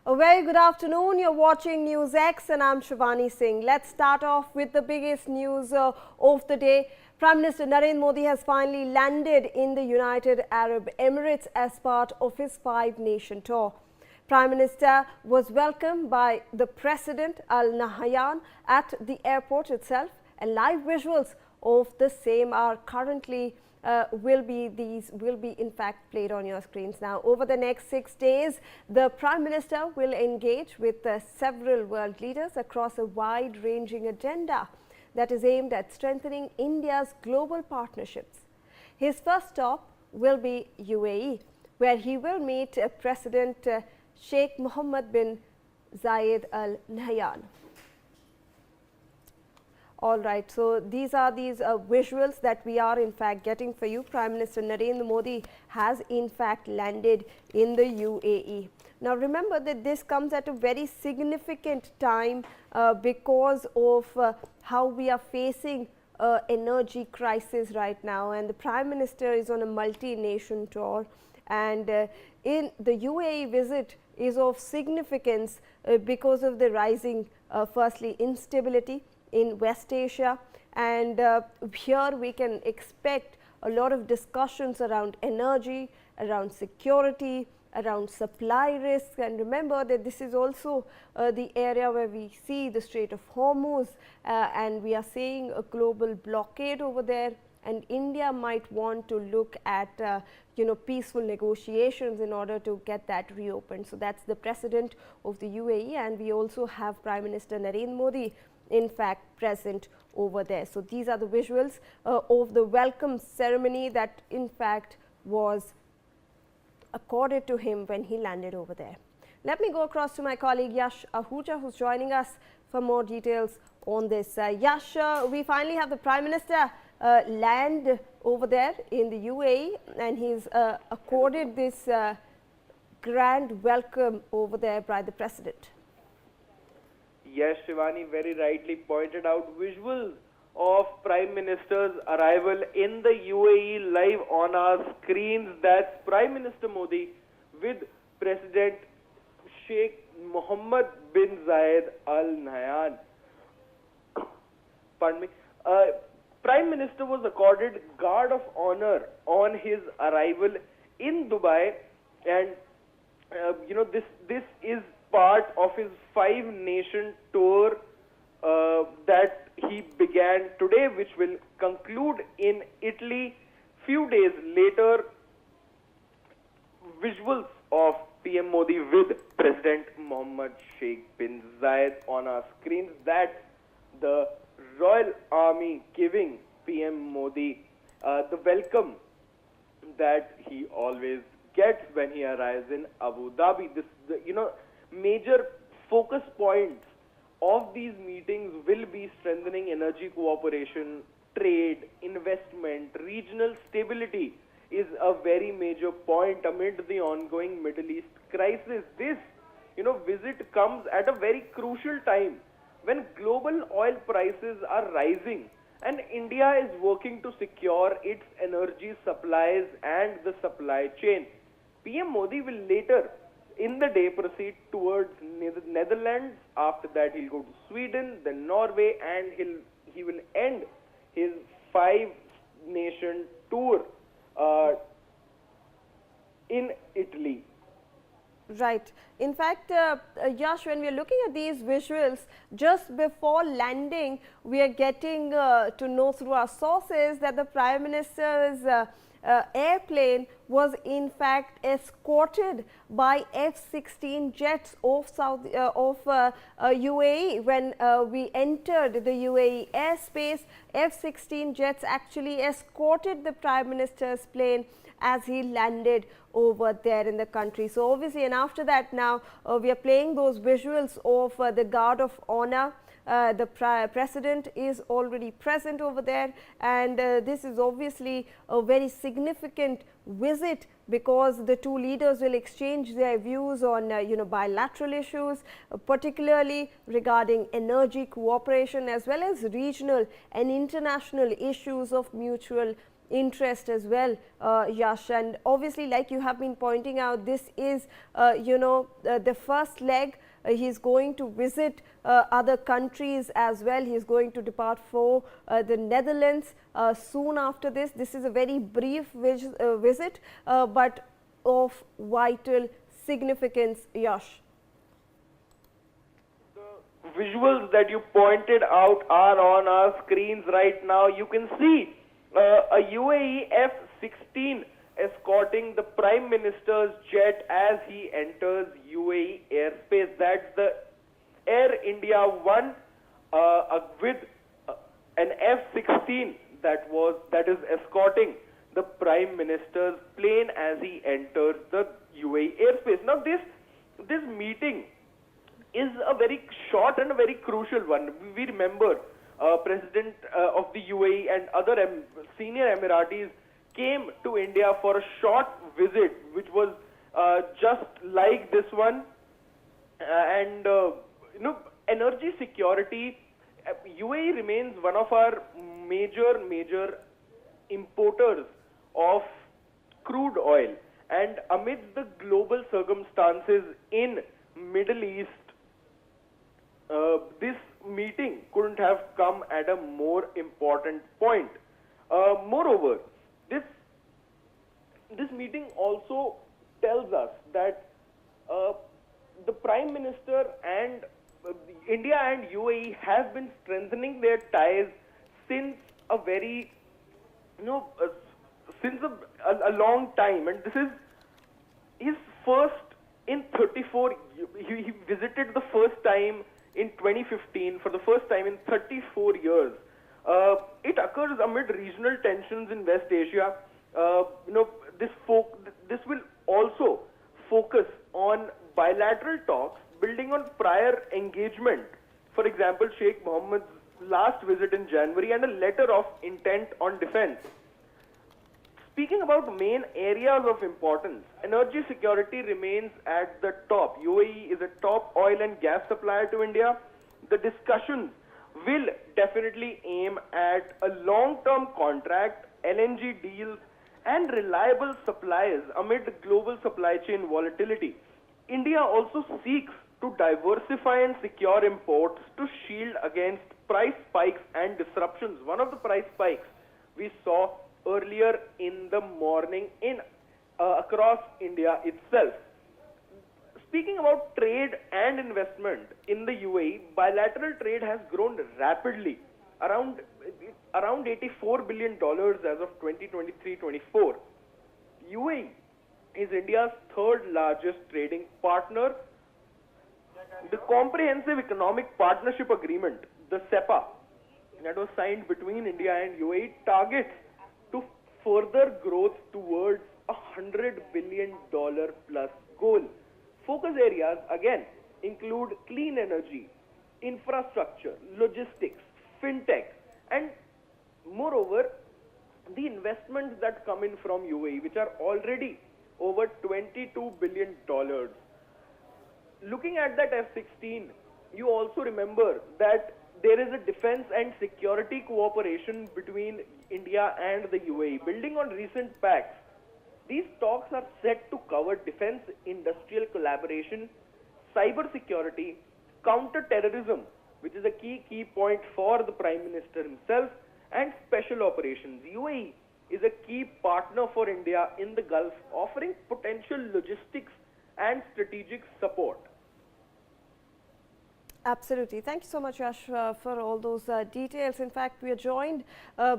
A very good afternoon. You're watching NewsX and I'm Shivani Singh. Let's start off with the biggest news of the day. Prime Minister Narendra Modi has finally landed in the United Arab Emirates as part of his five-nation tour. Prime Minister was welcomed by the President Al Nahyan at the airport itself, and live visuals of the same are currently will be in fact played on your screens now. Over the next 6 days, the Prime Minister will engage with several world leaders across a wide-ranging agenda that is aimed at strengthening India's global partnerships. His first stop will be UAE, where he will meet President Sheikh Mohamed Bin Zayed Al Nahyan. All right, so these are visuals that we are in fact getting for you. Prime Minister Narendra Modi has in fact landed in the UAE. Now remember that this comes at a very significant time because of how we are facing energy crisis right now, and the Prime Minister is on a multi-nation tour, and in the UAE visit is of significance because of the rising firstly instability in West Asia, and here we can expect a lot of discussions around energy, around security, around supply risks. And remember that this is also the area where we see the Strait of Hormuz and we are seeing a global blockade over there, and India might want to look at peaceful negotiations in order to get that reopened. So that's the president of the UAE, and we also have Prime Minister Narendra Modi in fact present over there. So these are the visuals of the welcome ceremony that in fact was accorded to him when he landed over there. Let me go across to my colleague Yash Ahuja, who's joining us for more details on this. Yash, we finally have the Prime Minister land over there in the UAE, and he's accorded this grand welcome over there by the President. Yes, Shivani very rightly pointed out visuals of Prime Minister's arrival in the UAE live on our screens. That's Prime Minister Modi with President Sheikh Mohamed Bin Zayed Al Nahyan. Pardon me. Prime Minister was accorded Guard of Honor on his arrival in Dubai, and this is part of his five-nation tour that he began today, which will conclude in Italy few days later. Visuals of PM Modi with President Mohammed Sheikh bin Zayed on our screens. That's the Royal Army giving PM Modi the welcome that he always gets when he arrives in Abu Dhabi. Major focus points of these meetings will be strengthening energy cooperation, trade, investment, regional stability is a very major point amid the ongoing Middle East crisis. This, visit comes at a very crucial time when global oil prices are rising and India is working to secure its energy supplies and the supply chain. PM Modi will later in the day proceed towards Netherlands. After that he'll go to Sweden, then Norway, and he will end his five-nation tour in Italy. Right. In fact, Yash, when we are looking at these visuals, just before landing, we are getting to know through our sources that the Prime Minister's airplane was in fact escorted by F-16 jets of UAE. When we entered the UAE airspace, F-16 jets actually escorted the Prime Minister's plane as he landed over there in the country. So obviously, and after that now we are playing those visuals of the Guard of Honor. The President is already present over there, and this is obviously a very significant visit because the two leaders will exchange their views on bilateral issues, particularly regarding energy cooperation as well as regional and international issues of mutual interest as well, Yash. And obviously, like you have been pointing out, this is, the first leg. He's going to visit other countries as well. He's going to depart for the Netherlands soon after this. This is a very brief visit, but of vital significance, Yash. The visuals that you pointed out are on our screens right now. You can see a UAE F-16 escorting the Prime Minister's jet as he enters UAE airspace. That's the Air India One with an F-16 that is escorting the Prime Minister's plane as he enters the UAE airspace. Now, this meeting is a very short and a very crucial one. We remember President of the UAE and other senior Emiratis came to India for a short visit, which was just like this one. And energy security. UAE remains one of our major importers of crude oil, and amidst the global circumstances in Middle East, this meeting couldn't have come at a more important point. Moreover, this meeting also tells us that the Prime Minister and India and UAE have been strengthening their ties since a very, since a long time, and this is his first in 34. He visited the first time in 2015 for the first time in 34 years. It occurs amid regional tensions in West Asia. This will also focus on bilateral talks building on prior engagement. For example, Sheikh Mohammed's last visit in January and a letter of intent on defense. Speaking about main areas of importance, energy security remains at the top. UAE is a top oil and gas supplier to India. The discussions will definitely aim at a long-term contract, LNG deals, and reliable supplies amid global supply chain volatility. India also seeks to diversify and secure imports to shield against price spikes and disruptions. One of the price spikes we saw earlier in the morning across India itself. Speaking about trade and investment in the UAE, bilateral trade has grown rapidly, around $84 billion as of 2023-24. UAE is India's third largest trading partner. The Comprehensive Economic Partnership Agreement, the CEPA, that was signed between India and UAE, targets to further growth towards $100 billion plus goal. Focus areas again include clean energy, infrastructure, logistics, fintech, and moreover, the investments that come in from UAE, which are already over $22 billion. Looking at that F-16, you also remember that there is a defense and security cooperation between India and the UAE. Building on recent pacts, these talks are set to cover defense industrial collaboration, cyber security, counter-terrorism, which is a key point for the Prime Minister himself, and special operations. UAE is a key partner for India in the Gulf, offering potential logistics and strategic support. Absolutely. Thank you so much, Yash, for all those details. In fact, we are joined by